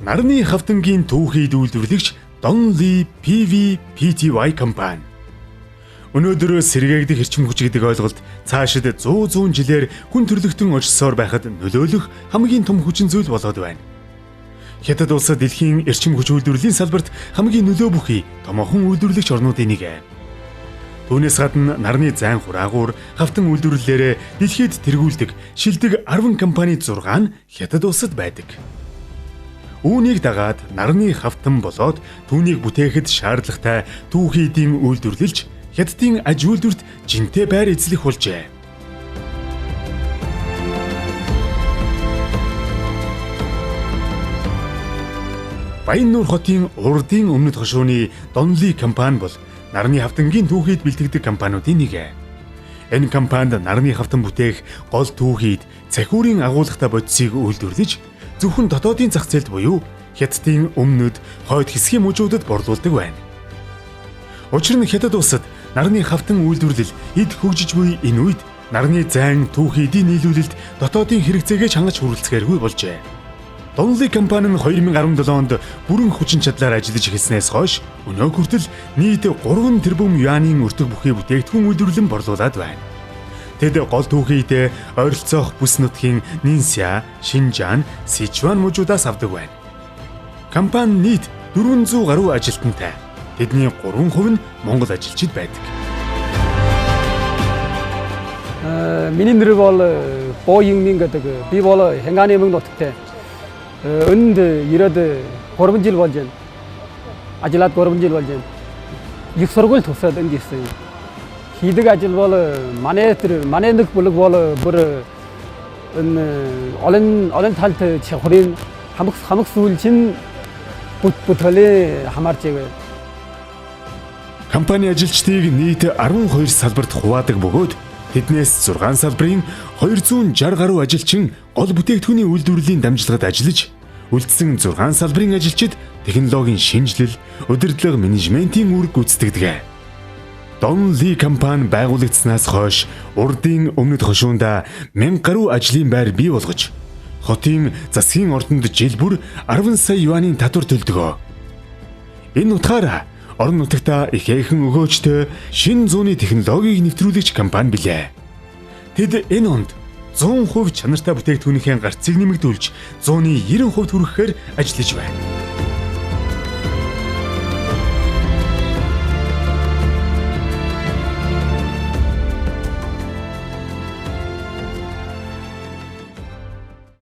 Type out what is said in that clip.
нарны хавтангийн түүхийд үйлдвэрлэгч Donnelly PV-PTY компани. Өнөөдөр сэргээгдэх эрчим хүч гэдэг ойлголт цаашид 100 жилээр хүн төрлөختөн очсоор байхад нөлөөлөх хамгийн том хүчин зүйл болоод байна. Хятад улс дэлхийн эрчим хүч үйлдвэрлэлийн салбарт хамгийн нөлөө бүхий томоохон үйлдвэрлэгч орнуудын нэг. Түүнээс гадна нарны зайн хураагуур хавтан үйлдвэрлэлээр дэлхийд тэргүүлдэг шилдэг 10 компани 6 нь Хятад улсад байдаг. Үүнийг дагаад нарны хавтан болоод түүнийг бүтээхэд шаардлагатай түүхийдийн үйлдвэрлэлж Хятадын аж үйлдвэрт жинтэй байр эзлэх болжээ. Баяннуур хотын урдын өмнөд хошууны Donnelly компани бол нарны хавтангийн түүхийд бэлтгэдэг компаниудын нэг. Энэ компанид нарны хавтан бүтээх гол түүхийд цахиурын агуулгатай бодисыг үйлдвэрлэж зөвхөн дотоодын зах зээлд буюу Хятадын өмнөд хойд хэсгийн мужуудад борлуулдаг байна. Учир нь Хятад улсад нарны хавтан үйлдвэрлэл эд хөгжиж буй энэ үед нарны зайн түүхийдийн нийлүүлэлт дотоодын хэрэгцээгээ хангаж хүрэлцгээргүй болжээ. Donnelly компани нь 2017 онд бүрэн хүчин чадлаар ажиллаж эхэлснээс хойш өнөө хүртэл нийт 3 тэрбум юанийн өртөг бүхий бүтээгдэхүүн үйлдвэрлэн борлуулад байна. Тэд гол түүхийд ойролцоох бүс нутгийн Нинся, Шинжаан, Сичуан мужуудаас авдаг байна. Компани нийт 400 гаруй ажилтнтай. Тэдний 3% нь Монгол ажилчид байдаг. Миний нэр бол Боо Юнгмин гэдэг. Би бол Хянгааны мөнгө нутагтай. Өнд ирээд 3 жил болж байна. Ажиллаад 3 жил болж байна. Их сургууль төгсөөд энд ирсэн. Хийдэг ажил бол манай нэг бүлэг бол бүр энэ олон талт чухрын хамаг сүүлчин бүтэлийн хамаарч байгаа. Компани ажилчдыг нийт 12 салбарт хуваадаг бөгөөд тэднээс 6 салбарын 260 гаруй ажилчин гол бүтээгдэхүүний үйлдвэрлэлийн дамжлагад ажиллаж, үлдсэн 6 салбарын ажилчид технологийн шинжилэл, удирдлага менежментийн үүрэг гүйцэтгэдэг. Donnelly компани байгуулагдсанаас хойш урдын өмнөд хошуунд 1000 гаруй ажлын байр бий болгож, хотын засгийн ордонд жил бүр 10 сая юанийн татвар төлдөг. Энэ утгаараа орон нутагта ихээхэн өгөөжтэй шинэ зууны технологиг нэвтрүүлэгч компани билээ. Тэд энэ онд 100% чанартай бүтээгдэхүүнийхээ гарцыг нэмэгдүүлж 90% хүрэхээр ажиллаж байна.